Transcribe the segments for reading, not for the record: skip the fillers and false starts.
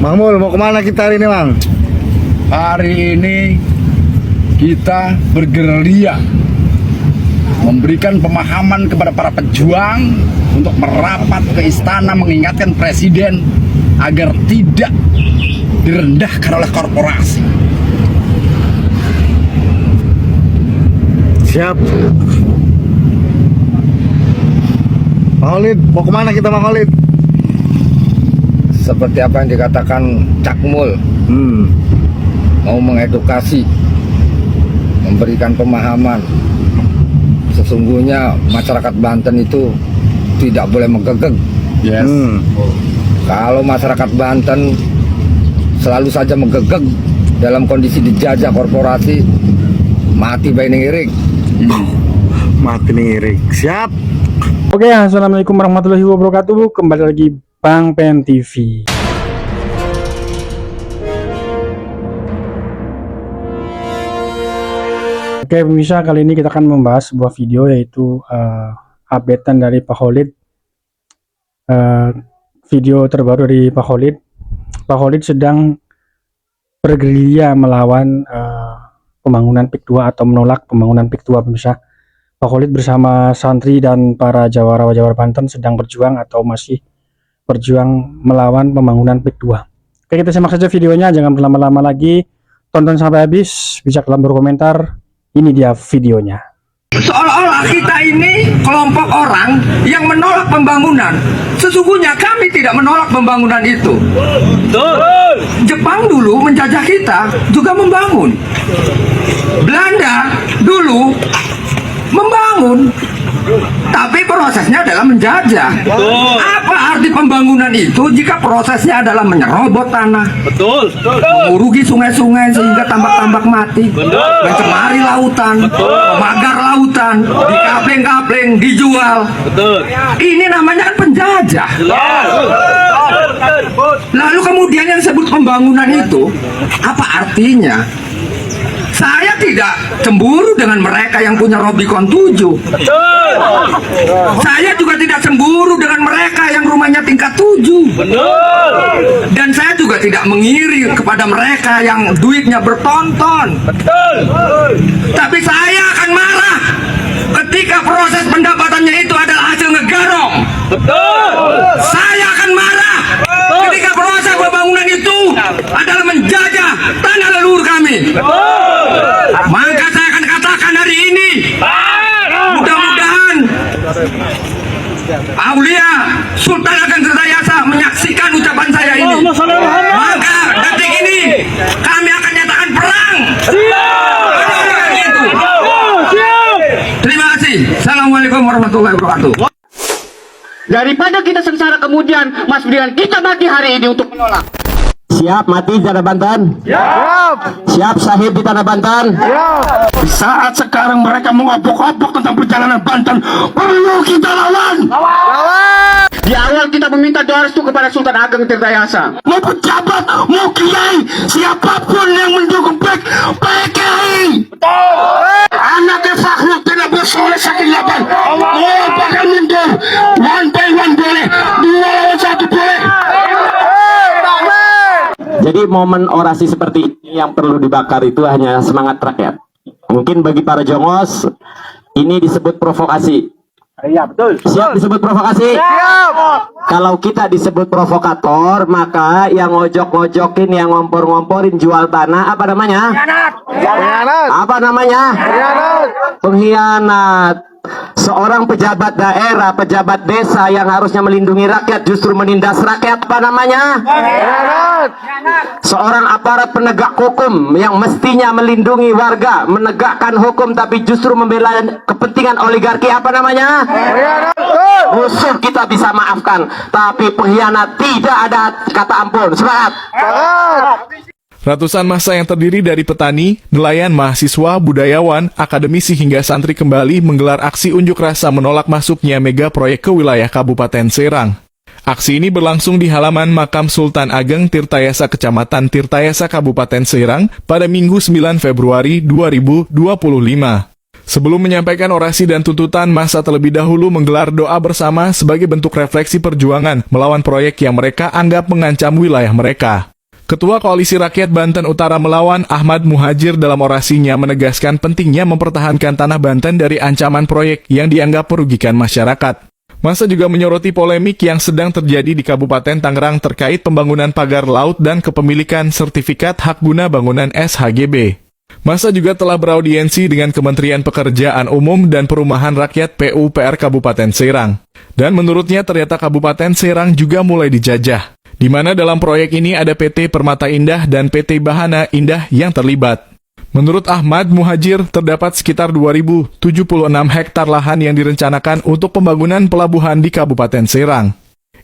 Mang Mul, mau kemana kita hari ini, Mang? Hari ini kita bergerilya memberikan pemahaman kepada para pejuang untuk merapat ke istana mengingatkan presiden agar tidak direndahkan oleh korporasi. Siap. Mang Khalid, mau kemana kita, Mang Khalid? Seperti apa yang dikatakan Cak Mul, mau mengedukasi, memberikan pemahaman. Sesungguhnya masyarakat Banten itu tidak boleh menggegeg. Yes. Kalau masyarakat Banten selalu saja menggegeg dalam kondisi dijajah korporasi, mati bayi ngirik. Mati nih, siap. Oke, assalamualaikum warahmatullahi wabarakatuh. Kembali lagi Bang Pen TV. Oke pemirsa, kali ini kita akan membahas sebuah video, yaitu updatean dari Pak Khalid. Video terbaru dari Pak Khalid. Pak Khalid sedang bergerilya melawan pembangunan PIK 2 atau menolak pembangunan PIK 2 pemirsa. Pak Khalid bersama santri dan para jawara-jawara Banten sedang berjuang atau masih berjuang melawan pembangunan PIK 2. Oke, kita simak saja videonya, jangan berlama-lama lagi, tonton sampai habis, bijak dalam berkomentar. Ini dia videonya. Seolah-olah kita ini kelompok orang yang menolak pembangunan. Sesungguhnya kami tidak menolak pembangunan itu. Betul. Jepang dulu menjajah kita juga membangun. Belanda dulu membangun, tapi prosesnya adalah menjajah. Betul. Apa arti pembangunan itu jika prosesnya adalah menyerobot tanah? Betul. Mengurugi sungai-sungai sehingga tambak-tambak mati. Betul. Mencemari lautan. Betul. Memagar lautan. Dikapling-kapling, dijual. Betul. Ini namanya kan penjajah. Lalu kemudian yang disebut pembangunan itu apa artinya? Saya tidak cemburu dengan mereka yang punya Robicon 7. Betul. Saya juga tidak cemburu dengan mereka yang rumahnya tingkat 7. Betul. Dan saya juga tidak mengiri kepada mereka yang duitnya bertonton. Betul. Tapi saya akan marah ketika proses pendapatannya itu adalah hasil ngegarong. Betul. Saya akan marah ketika proses pembangunan itu adalah menjajah tanah leluhur kami. Betul. Maka saya akan katakan hari ini, mudah-mudahan Aulia Sultan Ageng Tirtayasa menyaksikan ucapan saya ini. Maka detik ini kami akan nyatakan perang. Terima kasih. Assalamualaikum warahmatullahi wabarakatuh. Daripada kita sengsara kemudian, Mas Brian, kita mati hari ini untuk menolak. Siap mati di Tanah Banten? Siap. Siap sahib di Tanah Banten? Siap. Di saat sekarang mereka mengobok-obok tentang perjalanan Banten, perlu kita lawan. Di awal kita meminta doa restu kepada Sultan Ageng Tirtayasa. Mau pejabat, mau kiai, siapapun yang mendukung PKI. Anaknya Fakhrul tidak bersoleh sakit lapan. Mau bakal mundur. One by one boleh, 2 lawan 1 boleh. Jadi momen orasi seperti ini yang perlu dibakar itu hanya semangat rakyat. Mungkin bagi para jongos ini disebut provokasi. Iya betul. Siap disebut provokasi? Siap. Kalau kita disebut provokator, maka yang ngojok-ngojokin, yang ngompor-ngomporin jual tanah, apa namanya? Pengkhianat. Apa namanya? Pengkhianat. Pengkhianat. Seorang pejabat daerah, pejabat desa yang harusnya melindungi rakyat justru menindas rakyat, apa namanya? Pengkhianat. Seorang aparat penegak hukum yang mestinya melindungi warga, menegakkan hukum, tapi justru membela kepentingan oligarki, apa namanya? Pengkhianat. Musuh kita bisa maafkan, tapi pengkhianat tidak ada kata ampun. Semangat! Ratusan massa yang terdiri dari petani, nelayan, mahasiswa, budayawan, akademisi hingga santri kembali menggelar aksi unjuk rasa menolak masuknya mega proyek ke wilayah Kabupaten Serang. Aksi ini berlangsung di halaman Makam Sultan Ageng Tirtayasa Kecamatan Tirtayasa Kabupaten Serang pada Minggu 9 Februari 2025. Sebelum menyampaikan orasi dan tuntutan, massa terlebih dahulu menggelar doa bersama sebagai bentuk refleksi perjuangan melawan proyek yang mereka anggap mengancam wilayah mereka. Ketua Koalisi Rakyat Banten Utara Melawan, Ahmad Muhajir, dalam orasinya menegaskan pentingnya mempertahankan tanah Banten dari ancaman proyek yang dianggap merugikan masyarakat. Masa juga menyoroti polemik yang sedang terjadi di Kabupaten Tangerang terkait pembangunan pagar laut dan kepemilikan sertifikat hak guna bangunan SHGB. Masa juga telah beraudiensi dengan Kementerian Pekerjaan Umum dan Perumahan Rakyat PUPR Kabupaten Serang. Dan menurutnya ternyata Kabupaten Serang juga mulai dijajah, di mana dalam proyek ini ada PT Permata Indah dan PT Bahana Indah yang terlibat. Menurut Ahmad Muhajir, terdapat sekitar 2.076 hektar lahan yang direncanakan untuk pembangunan pelabuhan di Kabupaten Serang.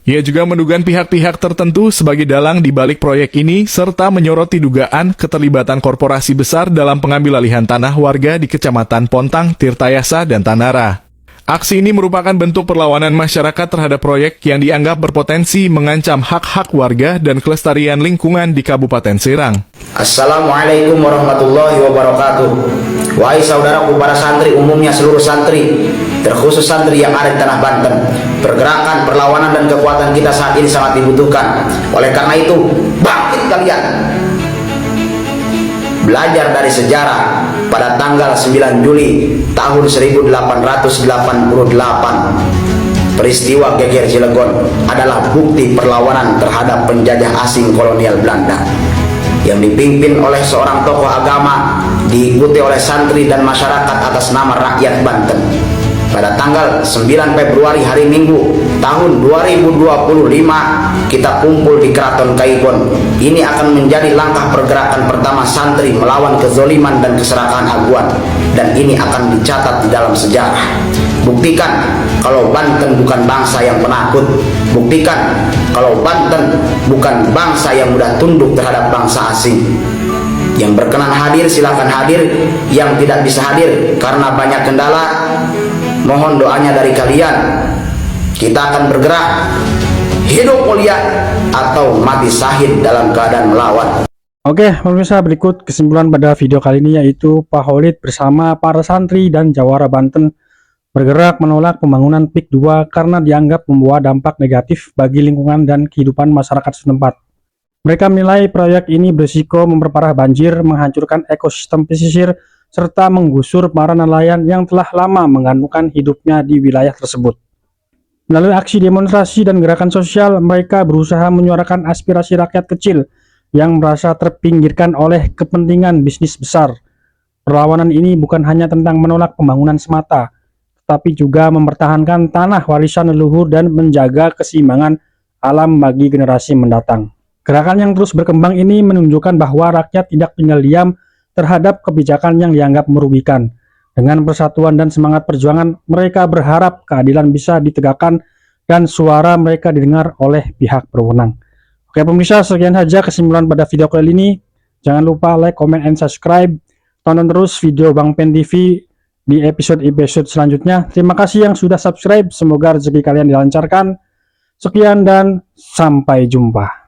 Ia juga menduga pihak-pihak tertentu sebagai dalang di balik proyek ini, serta menyoroti dugaan keterlibatan korporasi besar dalam pengambil alihan tanah warga di Kecamatan Pontang, Tirtayasa, dan Tanara. Aksi ini merupakan bentuk perlawanan masyarakat terhadap proyek yang dianggap berpotensi mengancam hak-hak warga dan kelestarian lingkungan di Kabupaten Serang. Assalamualaikum warahmatullahi wabarakatuh. Wahai saudaraku para santri, umumnya seluruh santri, terkhusus santri yang ada di tanah Banten, pergerakan, perlawanan, dan kekuatan kita saat ini sangat dibutuhkan. Oleh karena itu, bangkit kalian! Belajar dari sejarah, pada tanggal 9 Juli tahun 1888, peristiwa Geger Cilegon adalah bukti perlawanan terhadap penjajah asing kolonial Belanda yang dipimpin oleh seorang tokoh agama, diikuti oleh santri dan masyarakat atas nama rakyat Banten. Pada tanggal 9 Februari hari Minggu tahun 2025 kita kumpul di Keraton Kaibon. Ini akan menjadi langkah pergerakan pertama santri melawan kezoliman dan keserakahan aguan, dan ini akan dicatat di dalam sejarah. Buktikan kalau Banten bukan bangsa yang penakut. Buktikan kalau Banten bukan bangsa yang mudah tunduk terhadap bangsa asing. Yang berkenan hadir silakan hadir, yang tidak bisa hadir karena banyak kendala, mohon doanya dari kalian. Kita akan bergerak, hidup mulia atau mati syahid dalam keadaan melawan. Oke, pemirsa, berikut kesimpulan pada video kali ini, yaitu Pak Khalid bersama para santri dan jawara Banten bergerak menolak pembangunan PIK 2 karena dianggap membawa dampak negatif bagi lingkungan dan kehidupan masyarakat setempat. Mereka menilai proyek ini berisiko memperparah banjir, menghancurkan ekosistem pesisir, serta menggusur para nelayan yang telah lama menggantungkan hidupnya di wilayah tersebut. Melalui aksi demonstrasi dan gerakan sosial, mereka berusaha menyuarakan aspirasi rakyat kecil yang merasa terpinggirkan oleh kepentingan bisnis besar. Perlawanan ini bukan hanya tentang menolak pembangunan semata, tetapi juga mempertahankan tanah warisan leluhur dan menjaga keseimbangan alam bagi generasi mendatang. Gerakan yang terus berkembang ini menunjukkan bahwa rakyat tidak tinggal diam terhadap kebijakan yang dianggap merugikan. Dengan persatuan dan semangat perjuangan, mereka berharap keadilan bisa ditegakkan dan suara mereka didengar oleh pihak berwenang. Oke pemirsa, sekian saja kesimpulan pada video kali ini. Jangan lupa like, comment, and subscribe. Tonton terus video Bang Pen TV di episode-episode selanjutnya. Terima kasih yang sudah subscribe. Semoga rezeki kalian dilancarkan. Sekian dan sampai jumpa.